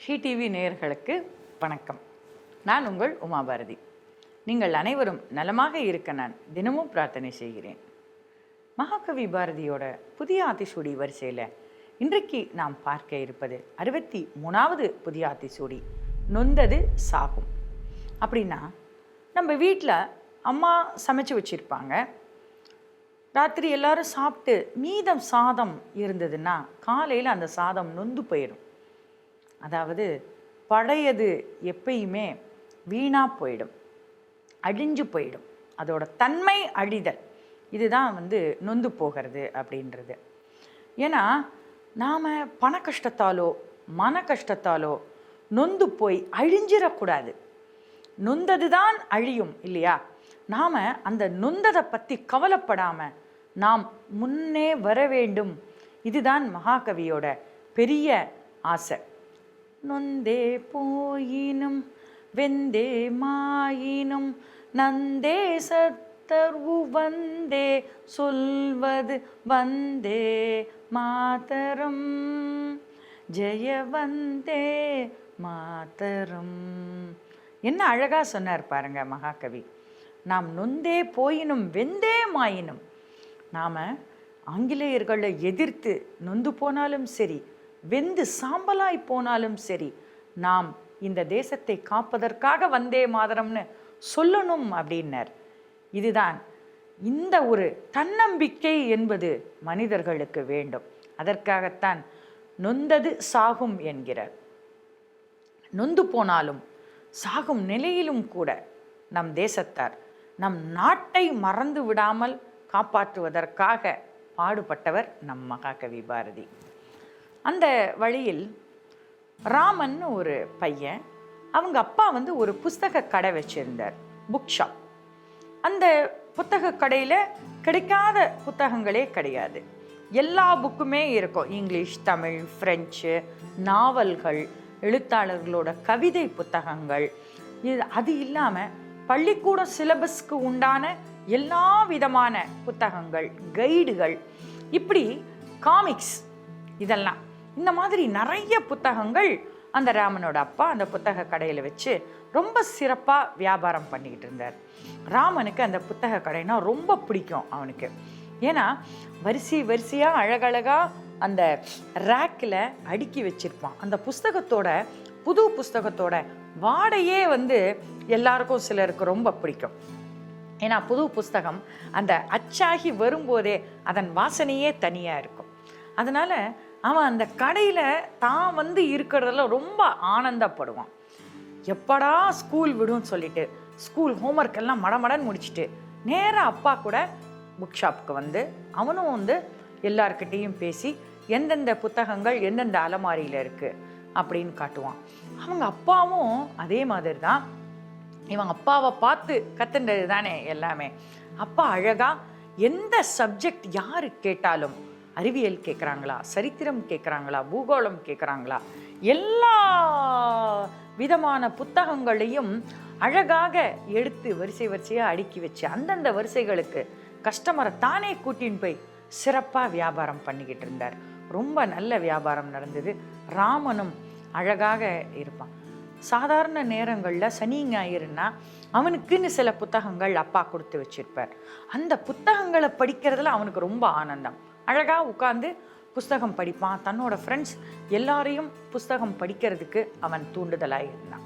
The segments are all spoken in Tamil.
ஹி டிவி நேயர்களுக்கு வணக்கம். நான் உங்கள் உமாபாரதி. நீங்கள் அனைவரும் நலமாக இருக்க நான் தினமும் பிரார்த்தனை செய்கிறேன். மகாகவி பாரதியோட புதிய ஆத்திசூடி வரிசையில் இன்றைக்கு நாம் பார்க்க இருப்பது 63வது புதிய ஆத்திசூடி, நொந்தது சாகும். அப்படின்னா நம்ம வீட்டில் அம்மா சமைச்சு வச்சுருப்பாங்க. ராத்திரி எல்லாரும் சாப்பிட்டு மீதம் சாதம் இருந்ததுன்னா காலையில் அந்த சாதம் நொந்து போயிடும். அதாவது பழையது எப்பயுமே வீணாக போயிடும், அழிஞ்சு போயிடும். அதோட தன்மை அழிதல், இதுதான் நொந்து போகிறது அப்படின்றது. ஏன்னா நாம் பண கஷ்டத்தாலோ மன கஷ்டத்தாலோ நொந்து போய் அழிஞ்சிடக்கூடாது. நொந்தது தான் அழியும் இல்லையா? நாம் அந்த நொந்ததை பற்றி கவலைப்படாமல் நாம் முன்னே வர வேண்டும். இதுதான் மகாகவியோட பெரிய ஆசை. நொந்தே போயினும் வெந்தே மாயினும் நந்தே சத்தர்வு வந்தே சொல்வது வந்தே மாதரம் ஜெய வந்தே மாதரம். என்ன அழகா சொன்னார் பாருங்க மகாகவி. நாம் நொந்தே போயினும் வெந்தே மாயினும், நாம் ஆங்கிலேயர்களை எதிர்த்து நொந்து போனாலும் சரி, வெந்து சாம்பலாய் போனாலும் சரி, நாம் இந்த தேசத்தை காப்பதற்காக வந்தே மாதரம்னு சொல்லணும் அப்படின்னார். இதுதான் இந்த ஒரு தன்னம்பிக்கை என்பது மனிதர்களுக்கு வேண்டும். அதற்காகத்தான் நொந்தது சாகும் என்கிறார். நொந்து போனாலும் சாகும் நிலையிலும் கூட நம் தேசத்தார் நம் நாட்டை மறந்து விடாமல் காப்பாற்றுவதற்காக பாடுபட்டவர் நம் மகாகவி பாரதி. அந்த வழியில் ராமன் ஒரு பையன், அவங்க அப்பா ஒரு புஸ்தக கடை வச்சிருந்தார், புக் ஷாப். அந்த புத்தக கடையில் கிடைக்காத புத்தகங்களே கிடையாது. எல்லா புக்குமே இருக்கும். இங்கிலீஷ், தமிழ், ஃப்ரெஞ்சு, நாவல்கள், எழுத்தாளர்களோட கவிதை புத்தகங்கள். அது இல்லாமல் பள்ளிக்கூட சிலபஸ்க்கு உண்டான எல்லா விதமான புத்தகங்கள், கைடுகள், இப்படி காமிக்ஸ், இதெல்லாம் இந்த மாதிரி நிறைய புத்தகங்கள் அந்த ராமனோட அப்பா அந்த புத்தக கடையில் வச்சு ரொம்ப சிறப்பாக வியாபாரம் பண்ணிக்கிட்டு இருந்தார். ராமனுக்கு அந்த புத்தக கடைனா ரொம்ப பிடிக்கும் அவனுக்கு. ஏன்னா வரிசையாக அழகழகாக அந்த ரேக்கில் அடுக்கி வச்சிருப்பான். அந்த புஸ்தகத்தோட, புது புஸ்தகத்தோட வாடையே எல்லாருக்கும் சிலருக்கு ரொம்ப பிடிக்கும். ஏன்னா புது புஸ்தகம் அந்த அச்சாகி வரும்போதே அதன் வாசனையே தனியாக இருக்கும். அதனால் அவன் அந்த கடையில் தான் இருக்கிறதுல ரொம்ப ஆனந்தப்படுவான். எப்படா ஸ்கூல் விடுன்னு சொல்லிட்டு ஸ்கூல் ஹோம்ஒர்க் எல்லாம் மடமடன்னு முடிச்சுட்டு நேராக அப்பா கூட புக் ஷாப்புக்கு அவனும் எல்லார்கிட்டையும் பேசி எந்தெந்த புத்தகங்கள் எந்தெந்த அலமாரியில் இருக்குது அப்படின்னு காட்டுவான். அவங்க அப்பாவும் அதே மாதிரி தான். இவங்க அப்பாவை பார்த்து கற்றுன்றது தானே எல்லாமே. அப்பா அழகாக எந்த சப்ஜெக்ட் யாரு கேட்டாலும், அறிவியல் கேட்குறாங்களா, சரித்திரம் கேட்குறாங்களா, பூகோளம் கேட்குறாங்களா, எல்லா விதமான புத்தகங்களையும் அழகாக எடுத்து வரிசையாக அடுக்கி வச்சு அந்தந்த வரிசைகளுக்கு கஸ்டமரை தானே கூட்டின்னு போய் சிறப்பாக வியாபாரம் பண்ணிக்கிட்டு இருந்தார். ரொம்ப நல்ல வியாபாரம் நடந்தது. ராமனும் அழகாக இருப்பான். சாதாரண நேரங்களில் சனி ஞாயிறுனா அவனுக்குன்னு சில புத்தகங்கள் அப்பா கொடுத்து வச்சிருப்பார். அந்த புத்தகங்களை படிக்கிறதுல அவனுக்கு ரொம்ப ஆனந்தம். அழகாக உட்காந்து புஸ்தகம் படிப்பான். தன்னோட ஃப்ரெண்ட்ஸ் எல்லாரையும் புஸ்தகம் படிக்கிறதுக்கு அவன் தூண்டுதலாக இருந்தான்.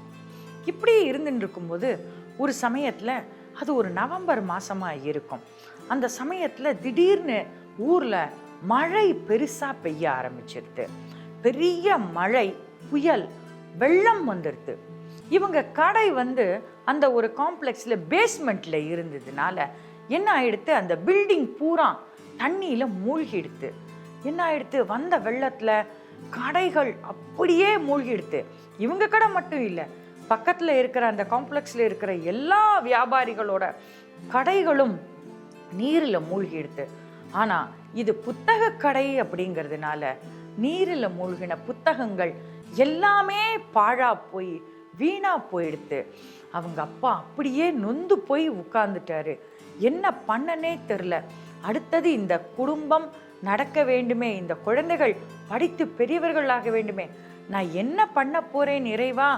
இப்படி இருந்துட்டு இருக்கும்போது ஒரு சமயத்தில், அது ஒரு நவம்பர் மாதமாக இருக்கும், அந்த சமயத்தில் திடீர்னு ஊரில் மழை பெருசாக பெய்ய ஆரம்பிச்சிருது. பெரிய மழை, புயல், வெள்ளம் வந்துடுது. இவங்க கடை அந்த ஒரு காம்ப்ளெக்ஸில் பேஸ்மெண்ட்டில் இருந்ததுனால என்ன ஆயிடுத்து, அந்த பில்டிங் பூரா தண்ணியில் மூழ்கிடுத்து. என்ன ஆயிடுத்து, வந்த வெள்ளத்தில் கடைகள் அப்படியே மூழ்கிடுத்து. இவங்க கடை மட்டும் இல்லை, பக்கத்தில் இருக்கிற அந்த காம்ப்ளெக்ஸில் இருக்கிற எல்லா வியாபாரிகளோட கடைகளும் நீரில் மூழ்கிடுத்து. ஆனால் இது புத்தக கடை அப்படிங்கிறதுனால நீரில் மூழ்கின புத்தகங்கள் எல்லாமே பாழா போய் வீணா போயிடுத்து. அவங்க அப்பா அப்படியே நொந்து போய் உட்கார்ந்துட்டாரு. என்ன பண்ணனே தெரில. அடுத்தது இந்த குடும்பம் நடக்க வேண்டுமே, இந்த குழந்தைகள் படித்து பெரியவர்களாக வேண்டுமே, நான் என்ன பண்ண போறேன் இறைவா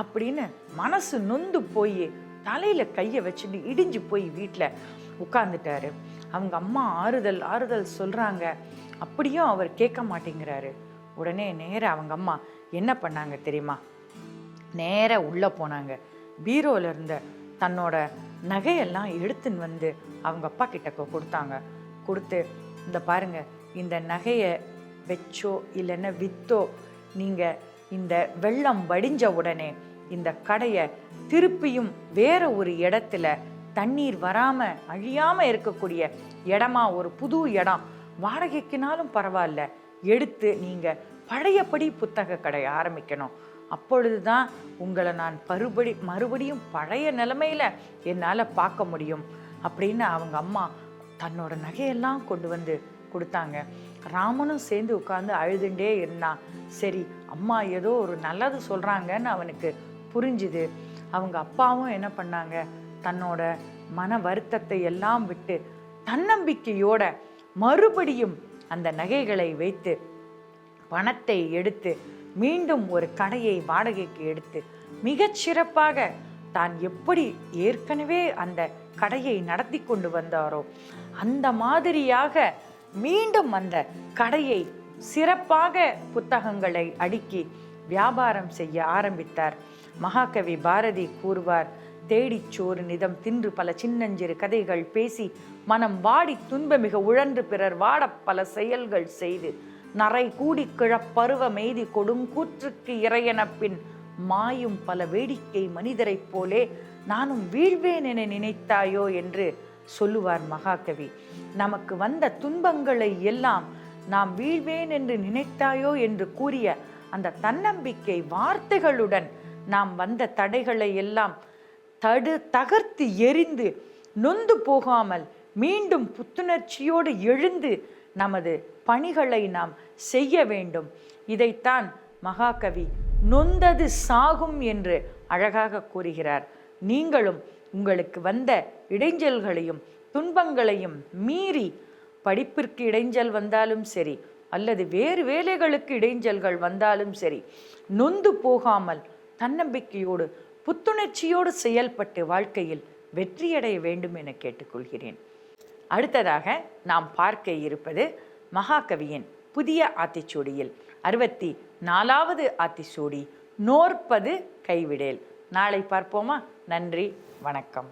அப்படின்னு மனசு நொந்து போய் தலையில் கையை வச்சுட்டு இடிஞ்சு போய் வீட்டில் உட்கார்ந்துட்டாரு. அவங்க அம்மா ஆறுதல் ஆறுதல் சொல்கிறாங்க. அப்படியும் அவர் கேட்க மாட்டேங்கிறாரு. உடனே நேராக அவங்க அம்மா என்ன பண்ணாங்க தெரியுமா? நேராக உள்ளே போனாங்க. பீரோவில் இருந்த தன்னோட நகையெல்லாம் எடுத்துன்னு வந்து அவங்க அப்பா கிட்ட கொடுத்தாங்க. கொடுத்து, இந்த பாருங்க, இந்த நகையை வச்சோ இல்லைன்னா விற்றோ நீங்கள் இந்த வெள்ளம் வடிஞ்ச உடனே இந்த கடையை திருப்பியும் வேற ஒரு இடத்துல தண்ணீர் வராமல் அழியாமல் இருக்கக்கூடிய இடமா, ஒரு புது இடம் வாடகைக்குனாலும் பரவாயில்ல, எடுத்து நீங்கள் பழையபடி புத்தக கடை ஆரம்பிக்கணும். அப்பொழுது தான் உங்களை நான் மறுபடியும் பழைய நிலைமையில் என்னால் பார்க்க முடியும் அப்படின்னு அவங்க அம்மா தன்னோட நகையெல்லாம் கொண்டு வந்து கொடுத்தாங்க. ராமனும் சேர்ந்து உட்காந்து அழுதுண்டே இருந்தான். சரி, அம்மா ஏதோ ஒரு நல்லது சொல்கிறாங்கன்னு அவனுக்கு புரிஞ்சுது. அவங்க அப்பாவும் என்ன பண்ணாங்க, தன்னோட மன வருத்தத்தை எல்லாம் விட்டு தன்னம்பிக்கையோட மறுபடியும் அந்த நகைகளை வைத்து பணத்தை எடுத்து மீண்டும் ஒரு கடையை வாடகைக்கு எடுத்து மிகச்சிறப்பாக தான் எப்படி ஏற்கனவே அந்த கடையை நடத்தி கொண்டு வந்தாரோ அந்த மாதிரியாக மீண்டும் அந்த கடையை சிறப்பாக புத்தகங்களை அடுக்கி வியாபாரம் செய்ய ஆரம்பித்தார். மகாகவி பாரதி கூறுவார், தேடிச்சோறு நிதம் தின்று பல சின்னஞ்சிறு கதைகள் பேசி மனம் வாடி துன்பமிக உழன்று பிறர் வாட பல செயல்கள் செய்து நரை கூடி கிழப்பருவ மெய்தி கொடுங்கூற்றுக்கு இறையன பின் மாயும் பல வேடிக்கை மனிதரைப் போலே நானும் வீழ்வேன் என நினைத்தாயோ என்று சொல்லுவார் மகாகவி. நமக்கு வந்த துன்பங்களை எல்லாம் நாம் வீழ்வேன் என்று நினைத்தாயோ என்று கூறிய அந்த தன்னம்பிக்கை வார்த்தைகளுடன் நாம் வந்த தடைகளை எல்லாம் தகர்த்து எரிந்து நொந்து போகாமல் மீண்டும் புத்துணர்ச்சியோடு எழுந்து நமது பணிகளை நாம் செய்ய வேண்டும். இதைத்தான் மகாகவி நொந்தது சாகும் என்று அழகாக கூறுகிறார். நீங்களும் உங்களுக்கு வந்த இடைஞ்சல்களையும் துன்பங்களையும் மீறி, படிப்பிற்கு இடைஞ்சல் வந்தாலும் சரி அல்லது வேறு வேலைகளுக்கு இடைஞ்சல்கள் வந்தாலும் சரி, நொந்து போகாமல் தன்னம்பிக்கையோடு புத்துணர்ச்சியோடு செயல்பட்டு வாழ்க்கையில் வெற்றியடைய வேண்டும் என கேட்டுக்கொள்கிறேன். அடுத்ததாக நாம் பார்க்க இருப்பது மகாகவியின் புதிய ஆத்திச்சூடியில் 64வது ஆத்திச்சூடி, நோற்பது கைவிடேல். நாளை பார்ப்போமா? நன்றி, வணக்கம்.